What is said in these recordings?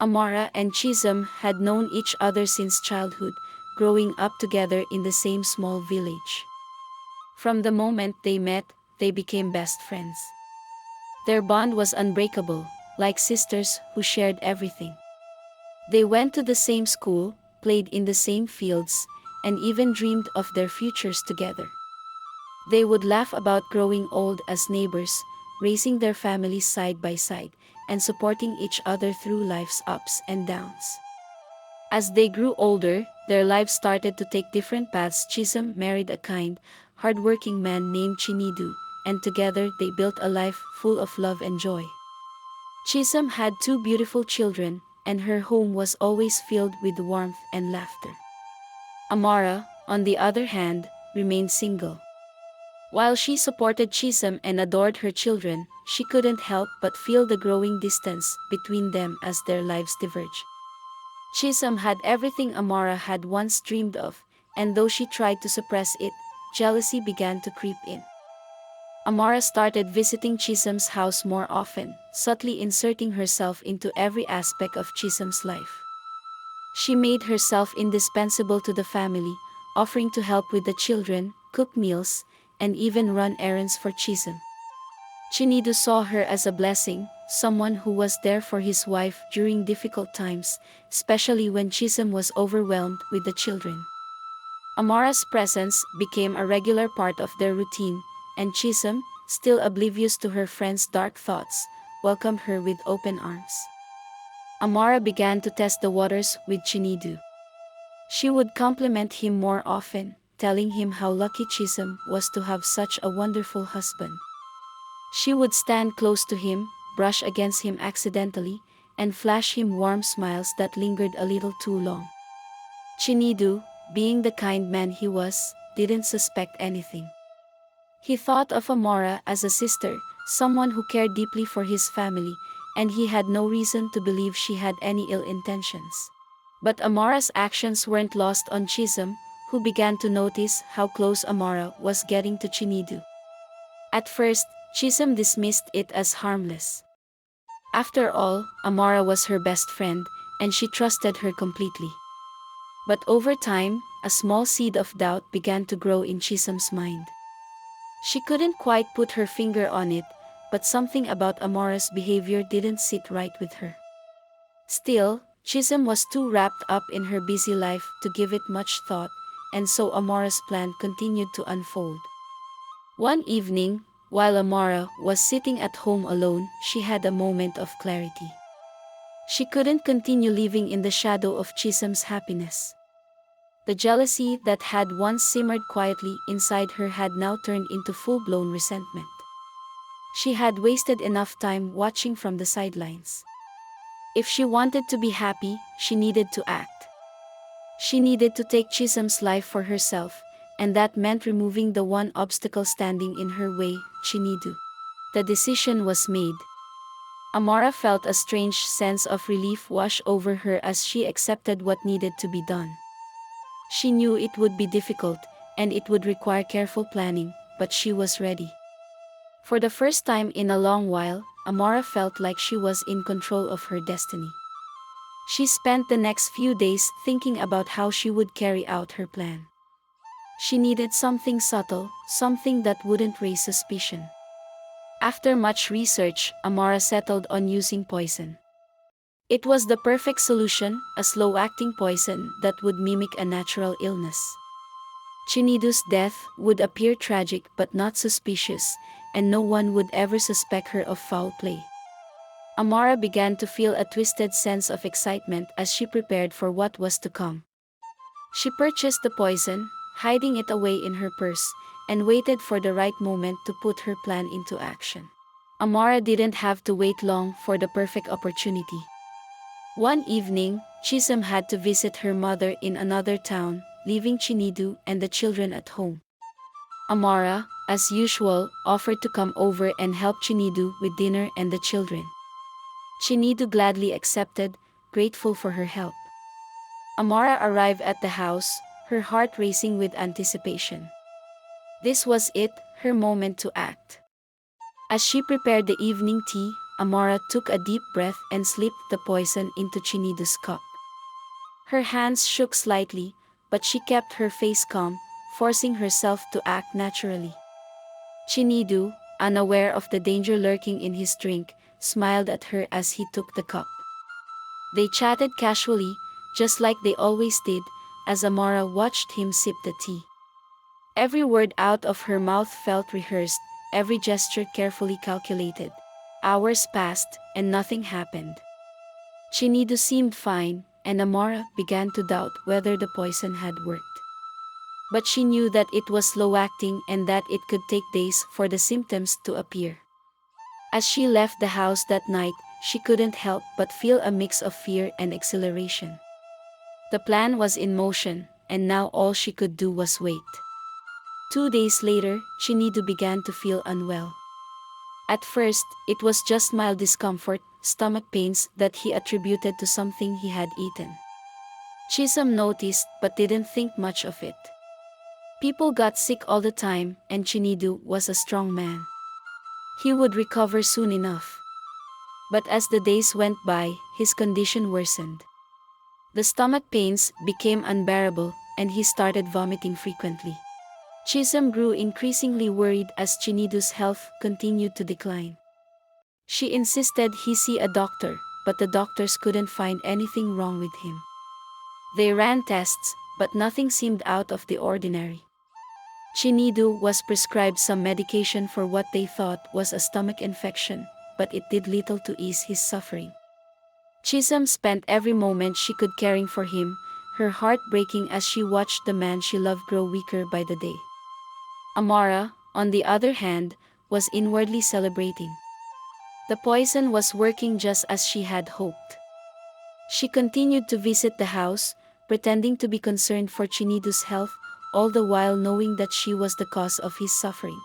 Amara and Chisom had known each other since childhood, growing up together in the same small village. From the moment they met, they became best friends. Their bond was unbreakable, like sisters who shared everything. They went to the same school, played in the same fields, and even dreamed of their futures together. They would laugh about growing old as neighbors, raising their families side by side, and supporting each other through life's ups and downs. As they grew older, their lives started to take different paths. Chisom married a kind, hardworking man named Chinidu, and together they built a life full of love and joy. Chisom had two beautiful children, and her home was always filled with warmth and laughter. Amara, on the other hand, remained single. While she supported Chisom and adored her children, she couldn't help but feel the growing distance between them as their lives diverged. Chisom had everything Amara had once dreamed of, and though she tried to suppress it, jealousy began to creep in. Amara started visiting Chisom's house more often, subtly inserting herself into every aspect of Chisom's life. She made herself indispensable to the family, offering to help with the children, cook meals, and even run errands for Chisom. Chinidu saw her as a blessing, someone who was there for his wife during difficult times, especially when Chisom was overwhelmed with the children. Amara's presence became a regular part of their routine, and Chisom, still oblivious to her friend's dark thoughts, welcomed her with open arms. Amara began to test the waters with Chinidu. She would compliment him more often, telling him how lucky Chisom was to have such a wonderful husband. She would stand close to him, brush against him accidentally, and flash him warm smiles that lingered a little too long. Chinidu, being the kind man he was, didn't suspect anything. He thought of Amara as a sister, someone who cared deeply for his family, and he had no reason to believe she had any ill intentions. But Amara's actions weren't lost on Chisom, who began to notice how close Amara was getting to Chinidu. At first, Chisom dismissed it as harmless. After all, Amara was her best friend, and she trusted her completely. But over time, a small seed of doubt began to grow in Chisom's mind. She couldn't quite put her finger on it, but something about Amara's behavior didn't sit right with her. Still, Chisom was too wrapped up in her busy life to give it much thought, and so Amara's plan continued to unfold. One evening, while Amara was sitting at home alone, she had a moment of clarity. She couldn't continue living in the shadow of Chisom's happiness. The jealousy that had once simmered quietly inside her had now turned into full-blown resentment. She had wasted enough time watching from the sidelines. If she wanted to be happy, she needed to act. She needed to take Chisom's life for herself, and that meant removing the one obstacle standing in her way, Chinidu. The decision was made. Amara felt a strange sense of relief wash over her as she accepted what needed to be done. She knew it would be difficult, and it would require careful planning, but she was ready. For the first time in a long while, Amara felt like she was in control of her destiny. She spent the next few days thinking about how she would carry out her plan. She needed something subtle, something that wouldn't raise suspicion. After much research, Amara settled on using poison. It was the perfect solution, a slow-acting poison that would mimic a natural illness. Chinidu's death would appear tragic but not suspicious, and no one would ever suspect her of foul play. Amara began to feel a twisted sense of excitement as she prepared for what was to come. She purchased the poison, hiding it away in her purse, and waited for the right moment to put her plan into action. Amara didn't have to wait long for the perfect opportunity. One evening, Chisom had to visit her mother in another town, leaving Chinidu and the children at home. Amara, as usual, offered to come over and help Chinidu with dinner and the children. Chinidu gladly accepted, grateful for her help. Amara arrived at the house, her heart racing with anticipation. This was it, her moment to act. As she prepared the evening tea, Amara took a deep breath and slipped the poison into Chinidu's cup. Her hands shook slightly, but she kept her face calm, forcing herself to act naturally. Chinidu, unaware of the danger lurking in his drink, smiled at her as he took the cup. They chatted casually, just like they always did, as Amara watched him sip the tea. Every word out of her mouth felt rehearsed, every gesture carefully calculated. Hours passed, and nothing happened. Chinidu seemed fine, and Amara began to doubt whether the poison had worked. But she knew that it was slow-acting and that it could take days for the symptoms to appear. As she left the house that night, she couldn't help but feel a mix of fear and exhilaration. The plan was in motion, and now all she could do was wait. 2 days later, Chinidu began to feel unwell. At first, it was just mild discomfort, stomach pains that he attributed to something he had eaten. Chisom noticed but didn't think much of it. People got sick all the time, and Chinidu was a strong man. He would recover soon enough. But as the days went by, his condition worsened. The stomach pains became unbearable, and he started vomiting frequently. Chisom grew increasingly worried as Chinidu's health continued to decline. She insisted he see a doctor, but the doctors couldn't find anything wrong with him. They ran tests, but nothing seemed out of the ordinary. Chinidu was prescribed some medication for what they thought was a stomach infection, but it did little to ease his suffering. Chisom spent every moment she could caring for him, her heart breaking as she watched the man she loved grow weaker by the day. Amara, on the other hand, was inwardly celebrating. The poison was working just as she had hoped. She continued to visit the house, pretending to be concerned for Chinidu's health, all the while knowing that she was the cause of his suffering.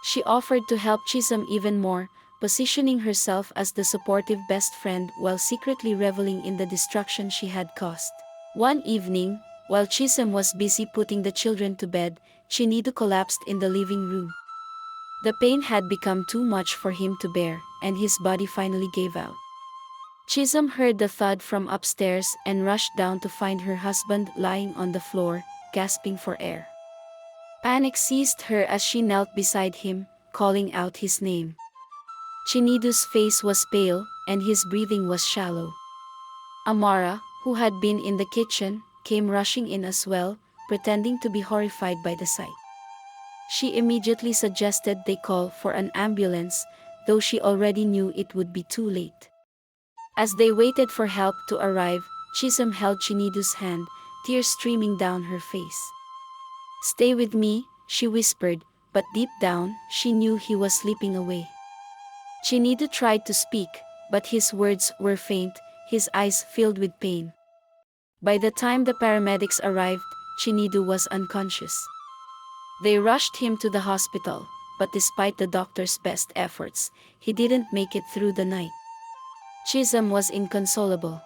She offered to help Chisom even more, positioning herself as the supportive best friend while secretly reveling in the destruction she had caused. One evening, while Chisom was busy putting the children to bed, Chinidu collapsed in the living room. The pain had become too much for him to bear, and his body finally gave out. Chisom heard the thud from upstairs and rushed down to find her husband lying on the floor, gasping for air. Panic seized her as she knelt beside him, calling out his name. Chinidu's face was pale, and his breathing was shallow. Amara, who had been in the kitchen, came rushing in as well, pretending to be horrified by the sight. She immediately suggested they call for an ambulance, though she already knew it would be too late. As they waited for help to arrive, Chisom held Chinidu's hand, tears streaming down her face. "Stay with me," she whispered, but deep down, she knew he was slipping away. Chinidu tried to speak, but his words were faint, his eyes filled with pain. By the time the paramedics arrived, Chinidu was unconscious. They rushed him to the hospital, but despite the doctor's best efforts, he didn't make it through the night. Chisom was inconsolable.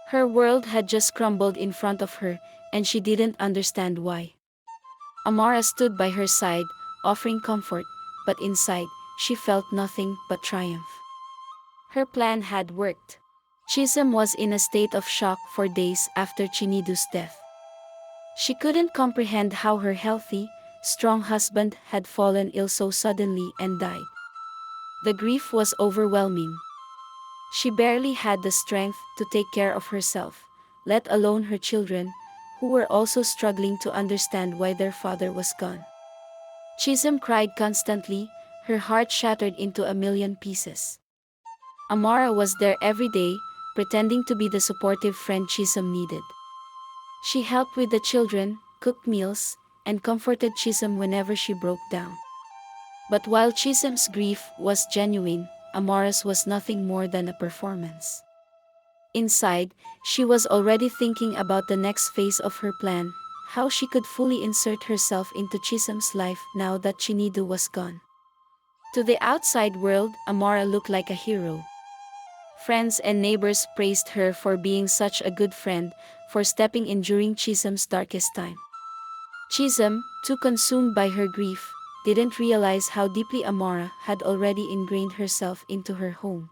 Her world had just crumbled in front of her, and she didn't understand why. Amara stood by her side, offering comfort, but inside, she felt nothing but triumph. Her plan had worked. Chisom was in a state of shock for days after Chinidu's death. She couldn't comprehend how her healthy, strong husband had fallen ill so suddenly and died. The grief was overwhelming. She barely had the strength to take care of herself, let alone her children, who were also struggling to understand why their father was gone. Chisom cried constantly, her heart shattered into a million pieces. Amara was there every day, pretending to be the supportive friend Chisom needed. She helped with the children, cooked meals, and comforted Chisom whenever she broke down. But while Chisom's grief was genuine, Amara's was nothing more than a performance. Inside, she was already thinking about the next phase of her plan, how she could fully insert herself into Chisom's life now that Chinidu was gone. To the outside world, Amara looked like a hero. Friends and neighbors praised her for being such a good friend, for stepping in during Chisom's darkest time. Chisom, too consumed by her grief, didn't realize how deeply Amara had already ingrained herself into her home.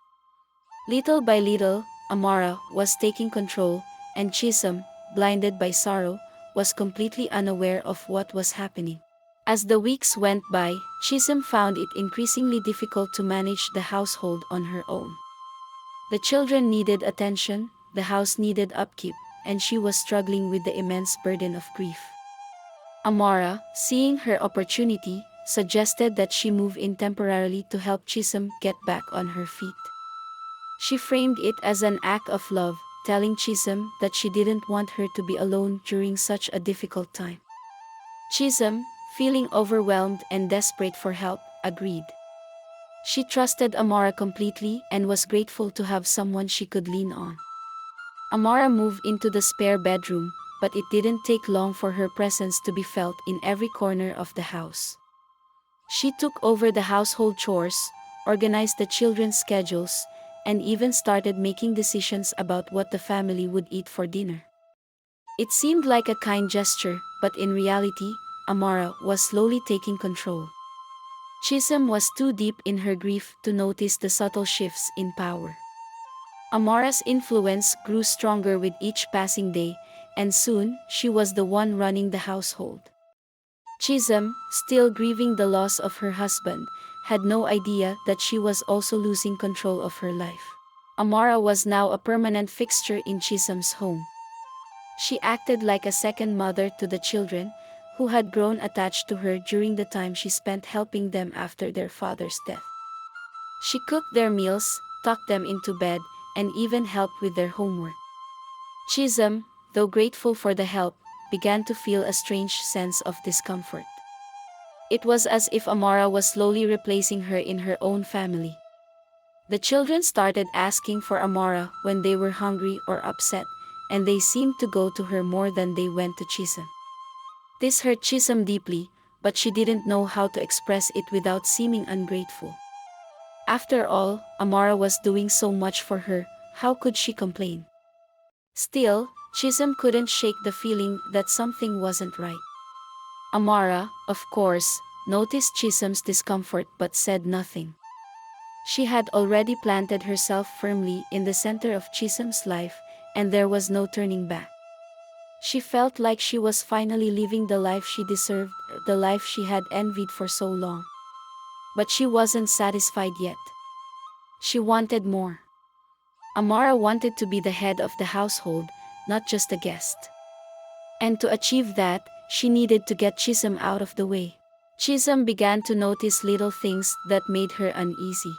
Little by little, Amara was taking control, and Chisom, blinded by sorrow, was completely unaware of what was happening. As the weeks went by, Chisom found it increasingly difficult to manage the household on her own. The children needed attention, the house needed upkeep, and she was struggling with the immense burden of grief. Amara, seeing her opportunity, suggested that she move in temporarily to help Chisom get back on her feet. She framed it as an act of love, telling Chisom that she didn't want her to be alone during such a difficult time. Chisom, feeling overwhelmed and desperate for help, agreed. She trusted Amara completely and was grateful to have someone she could lean on. Amara moved into the spare bedroom, but it didn't take long for her presence to be felt in every corner of the house. She took over the household chores, organized the children's schedules, and even started making decisions about what the family would eat for dinner. It seemed like a kind gesture, but in reality, Amara was slowly taking control. Chisom was too deep in her grief to notice the subtle shifts in power. Amara's influence grew stronger with each passing day, and soon she was the one running the household. Chisom, still grieving the loss of her husband, had no idea that she was also losing control of her life. Amara was now a permanent fixture in Chisom's home. She acted like a second mother to the children, who had grown attached to her during the time she spent helping them after their father's death. She cooked their meals, tucked them into bed, and even helped with their homework. Chisom, though grateful for the help, began to feel a strange sense of discomfort. It was as if Amara was slowly replacing her in her own family. The children started asking for Amara when they were hungry or upset, and they seemed to go to her more than they went to Chisom. This hurt Chisom deeply, but she didn't know how to express it without seeming ungrateful. After all, Amara was doing so much for her, how could she complain? Still, Chisom couldn't shake the feeling that something wasn't right. Amara, of course, noticed Chisom's discomfort but said nothing. She had already planted herself firmly in the center of Chisom's life, and there was no turning back. She felt like she was finally living the life she deserved, the life she had envied for so long. But she wasn't satisfied yet. She wanted more. Amara wanted to be the head of the household, not just a guest. And to achieve that, she needed to get Chisom out of the way. Chisom began to notice little things that made her uneasy.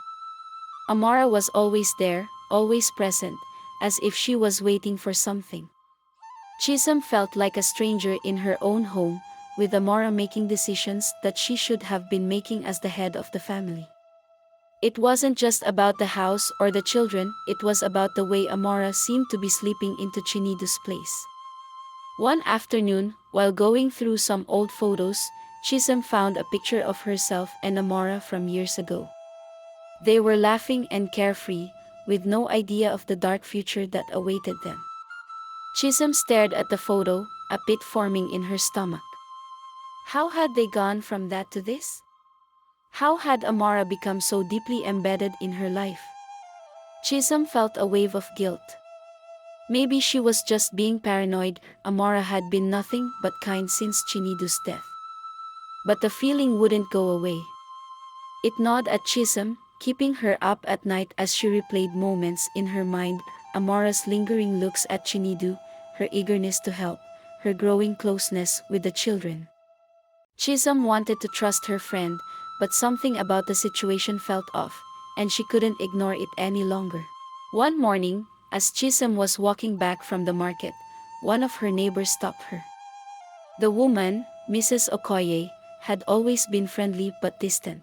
Amara was always there, always present, as if she was waiting for something. Chisom felt like a stranger in her own home, with Amara making decisions that she should have been making as the head of the family. It wasn't just about the house or the children, it was about the way Amara seemed to be slipping into Chinidu's place. One afternoon, while going through some old photos, Chisom found a picture of herself and Amara from years ago. They were laughing and carefree, with no idea of the dark future that awaited them. Chisom stared at the photo, a pit forming in her stomach. How had they gone from that to this? How had Amara become so deeply embedded in her life? Chisom felt a wave of guilt. Maybe she was just being paranoid. Amara had been nothing but kind since Chinidu's death. But the feeling wouldn't go away. It gnawed at Chisom, keeping her up at night as she replayed moments in her mind, Amara's lingering looks at Chinidu, her eagerness to help, her growing closeness with the children. Chisom wanted to trust her friend, but something about the situation felt off, and she couldn't ignore it any longer. One morning, as Chisom was walking back from the market, one of her neighbors stopped her. The woman, Mrs. Okoye, had always been friendly but distant.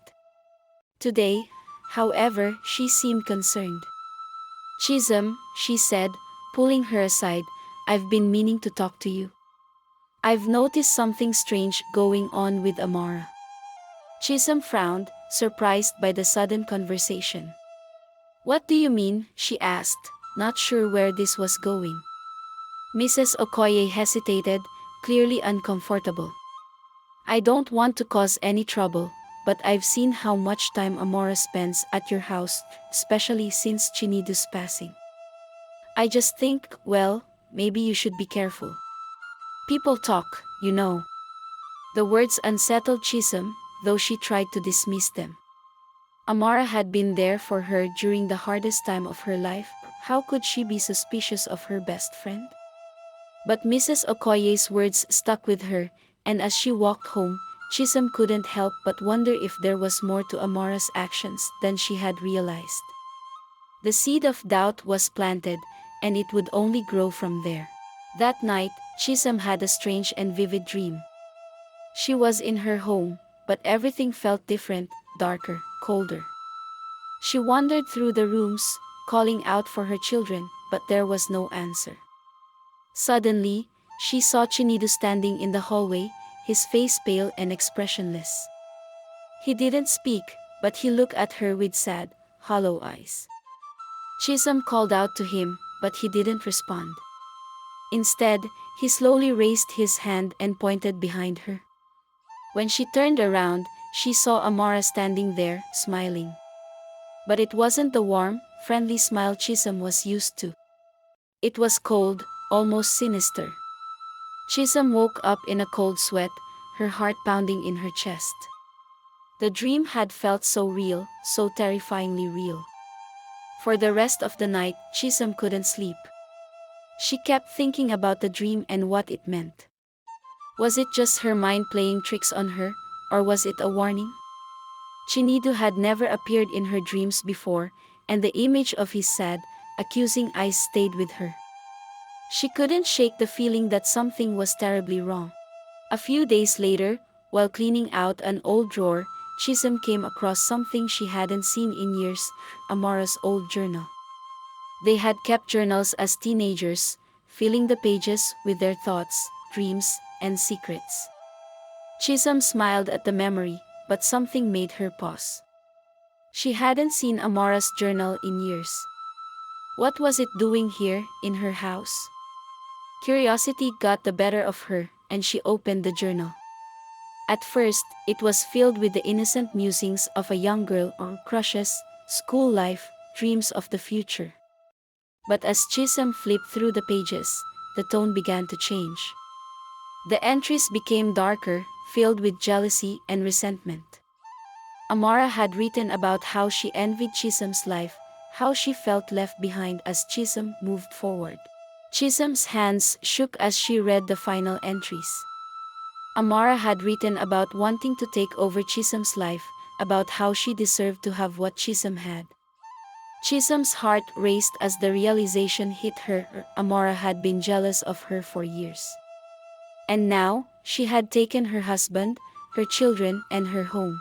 Today, however, she seemed concerned. "Chisom," she said, pulling her aside, "I've been meaning to talk to you. I've noticed something strange going on with Amara." Chisom frowned, surprised by the sudden conversation. "What do you mean?" she asked, not sure where this was going. Mrs. Okoye hesitated, clearly uncomfortable. "I don't want to cause any trouble," but I've seen how much time Amora spends at your house, especially since Chinidu's passing. I just think, well, maybe you should be careful. People talk, you know. The words unsettled Chisom, though she tried to dismiss them. Amara had been there for her during the hardest time of her life. How could she be suspicious of her best friend? But Mrs. Okoye's words stuck with her, and as she walked home, Chisom couldn't help but wonder if there was more to Amara's actions than she had realized. The seed of doubt was planted, and it would only grow from there. That night, Chisom had a strange and vivid dream. She was in her home, but everything felt different, darker, colder. She wandered through the rooms, calling out for her children, but there was no answer. Suddenly, she saw Chinidu standing in the hallway, his face pale and expressionless. He didn't speak, but he looked at her with sad, hollow eyes. Chisom called out to him, but he didn't respond. Instead, he slowly raised his hand and pointed behind her. When she turned around, she saw Amara standing there, smiling. But it wasn't the warm, friendly smile Chisom was used to. It was cold, almost sinister. Chisom woke up in a cold sweat, her heart pounding in her chest. The dream had felt so real, so terrifyingly real. For the rest of the night, Chisom couldn't sleep. She kept thinking about the dream and what it meant. Was it just her mind playing tricks on her, or was it a warning? Chinidu had never appeared in her dreams before, and the image of his sad, accusing eyes stayed with her. She couldn't shake the feeling that something was terribly wrong. A few days later, while cleaning out an old drawer, Chisom came across something she hadn't seen in years, Amara's old journal. They had kept journals as teenagers, filling the pages with their thoughts, dreams, and secrets. Chisom smiled at the memory, but something made her pause. She hadn't seen Amara's journal in years. What was it doing here, in her house? Curiosity got the better of her, and she opened the journal. At first, it was filled with the innocent musings of a young girl or crushes, school life, dreams of the future. But as Chisom flipped through the pages, the tone began to change. The entries became darker, filled with jealousy and resentment. Amara had written about how she envied Chisom's life, how she felt left behind as Chisom moved forward. Chisom's hands shook as she read the final entries. Amara had written about wanting to take over Chisom's life, about how she deserved to have what Chisom had. Chisom's heart raced as the realization hit her. Amara had been jealous of her for years. And now, she had taken her husband, her children, and her home.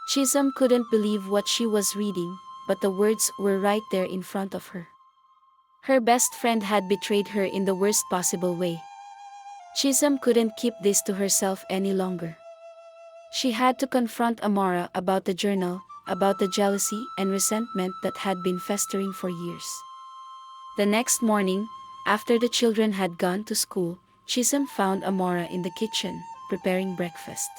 Chisom couldn't believe what she was reading, but the words were right there in front of her. Her best friend had betrayed her in the worst possible way. Chisom couldn't keep this to herself any longer. She had to confront Amara about the journal, about the jealousy and resentment that had been festering for years. The next morning, after the children had gone to school, Chisom found Amara in the kitchen, preparing breakfast.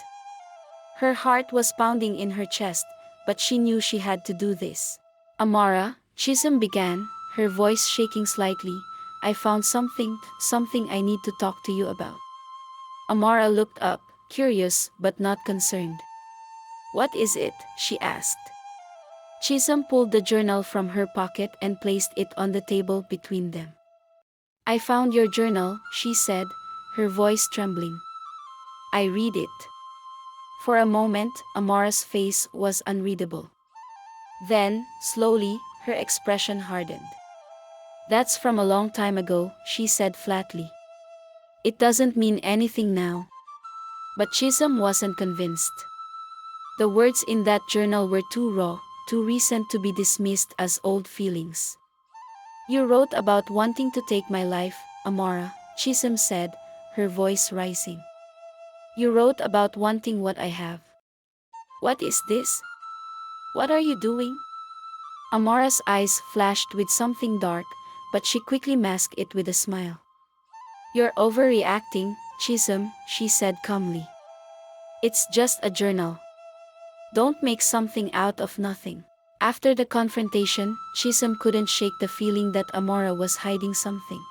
Her heart was pounding in her chest, but she knew she had to do this. Amara, Chisom began, her voice shaking slightly, I found something I need to talk to you about. Amara looked up, curious but not concerned. What is it? She asked. Chisom pulled the journal from her pocket and placed it on the table between them. I found your journal, she said, her voice trembling. I read it. For a moment, Amara's face was unreadable. Then, slowly, her expression hardened. That's from a long time ago, she said flatly. It doesn't mean anything now. But Chisom wasn't convinced. The words in that journal were too raw, too recent to be dismissed as old feelings. You wrote about wanting to take my life, Amara, Chisom said, her voice rising. You wrote about wanting what I have. What is this? What are you doing? Amara's eyes flashed with something dark, but she quickly masked it with a smile. You're overreacting, Chisom, she said calmly. It's just a journal. Don't make something out of nothing. After the confrontation, Chisom couldn't shake the feeling that Amara was hiding something.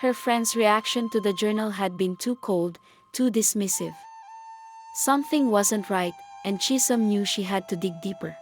Her friend's reaction to the journal had been too cold, too dismissive. Something wasn't right, and Chisom knew she had to dig deeper.